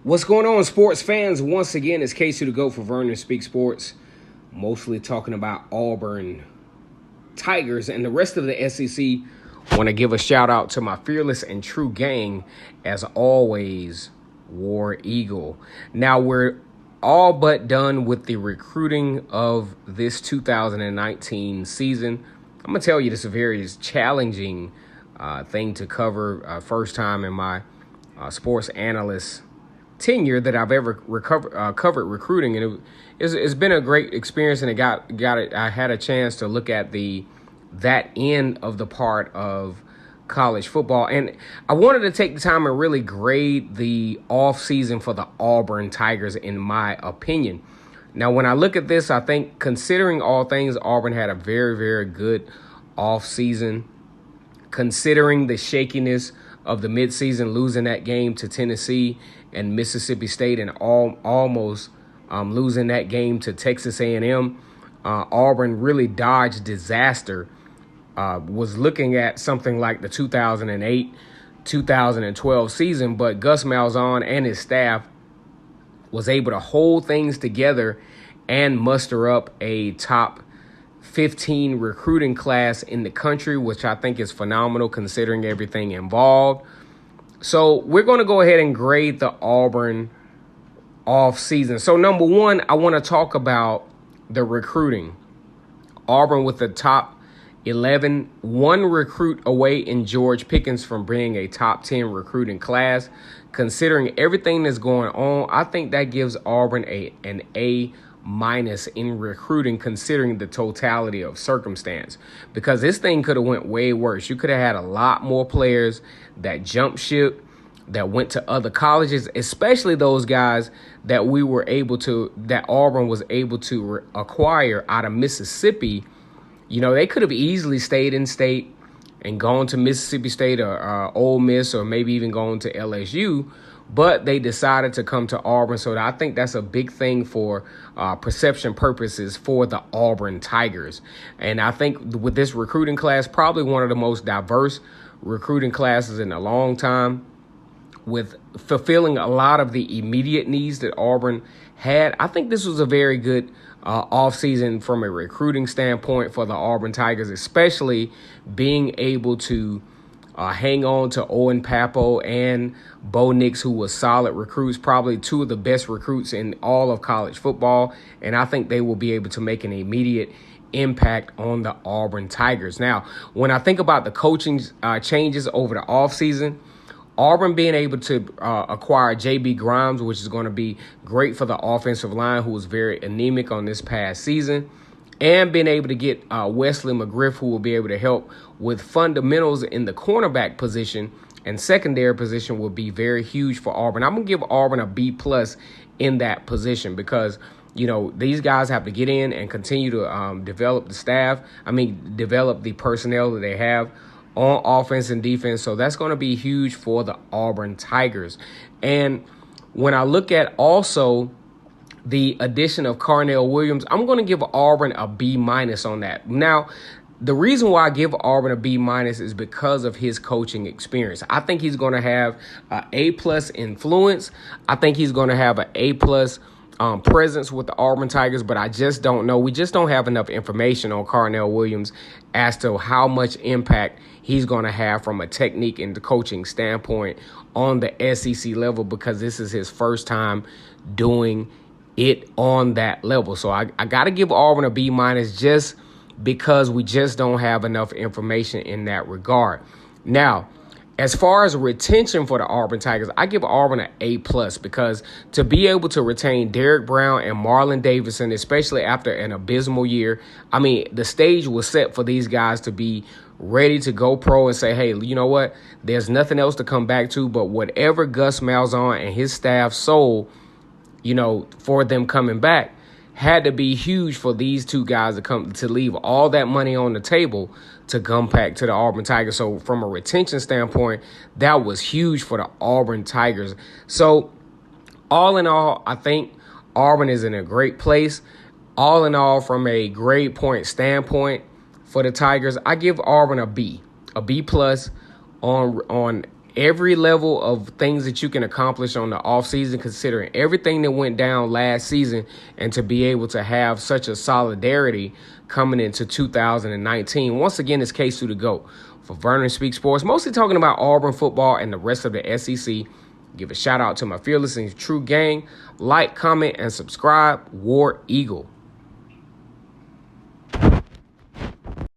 What's going on, sports fans? Once again, it's Casey the GOAT for Vernon Speak Sports, mostly talking about Auburn Tigers and the rest of the SEC. Want to give a shout out to my fearless and true gang, as always, War Eagle. Now, we're all but done with the recruiting of this 2019 season. I'm going to tell you, this is a very challenging thing to cover. First time in my sports analyst tenure that I've ever covered recruiting, and it's been a great experience. And I had a chance to look at that end of the part of college football, and I wanted to take the time and really grade the offseason for the Auburn Tigers, in my opinion. Now, when I look at this, I think, considering all things, Auburn had a very, very good offseason, considering the shakiness of the midseason, losing that game to Tennessee and Mississippi State, and almost losing that game to Texas A&M. Auburn really dodged disaster. Was looking at something like the 2008-2012 season, but Gus Malzahn and his staff was able to hold things together and muster up a top 15 recruiting class in the country, which I think is phenomenal considering everything involved. So we're going to go ahead and grade the Auburn offseason. So number one, I want to talk about the recruiting. Auburn with the top 11, one recruit away in George Pickens from being a top 10 recruiting class. Considering everything that's going on, I think that gives Auburn an A- in recruiting, considering the totality of circumstance, because this thing could have went way worse. You could have had a lot more players that jumped ship, that went to other colleges, especially those guys that Auburn was able to acquire out of Mississippi. You know, they could have easily stayed in state and gone to Mississippi State or Ole Miss, or maybe even gone to LSU, but they decided to come to Auburn. So I think that's a big thing for perception purposes for the Auburn Tigers. And I think with this recruiting class, probably one of the most diverse recruiting classes in a long time, with fulfilling a lot of the immediate needs that Auburn had. I think this was a very good offseason from a recruiting standpoint for the Auburn Tigers, especially being able to hang on to Owen Pappoe and Bo Nix, who was solid recruits, probably two of the best recruits in all of college football. And I think they will be able to make an immediate impact on the Auburn Tigers. Now, when I think about the coaching changes over the offseason, Auburn being able to acquire J.B. Grimes, which is going to be great for the offensive line, who was very anemic on this past season, and being able to get Wesley McGriff, who will be able to help with fundamentals in the cornerback position and secondary position, will be very huge for Auburn. I'm going to give Auburn a B+ in that position, because, you know, these guys have to get in and continue to develop the personnel that they have on offense and defense. So that's going to be huge for the Auburn Tigers. And when I look at also the addition of Carnell Williams, I'm going to give Auburn a B- on that. Now, the reason why I give Auburn a B- is because of his coaching experience. I think he's going to have an A+ influence. I think he's going to have an A+ presence with the Auburn Tigers, but I just don't know. We just don't have enough information on Carnell Williams as to how much impact he's going to have from a technique and the coaching standpoint on the SEC level, because this is his first time doing it on that level. So I got to give Auburn a B- just because we just don't have enough information in that regard. Now, as far as retention for the Auburn Tigers, I give Auburn an A+, because to be able to retain Derek Brown and Marlon Davidson, especially after an abysmal year, I mean, the stage was set for these guys to be ready to go pro and say, hey, you know what? There's nothing else to come back to, but whatever Gus Malzahn and his staff sold, you know, for them coming back, had to be huge for these two guys to leave all that money on the table to come back to the Auburn Tigers. So from a retention standpoint, that was huge for the Auburn Tigers. So all in all, I think Auburn is in a great place. All in all, from a grade point standpoint for the Tigers, I give Auburn a B+ on every level of things that you can accomplish on the offseason, considering everything that went down last season, and to be able to have such a solidarity coming into 2019. Once again, it's Case to the GOAT. For Vernon Speaks Sports, mostly talking about Auburn football and the rest of the SEC. Give a shout out to my fearless and true gang. Like, comment, and subscribe. War Eagle.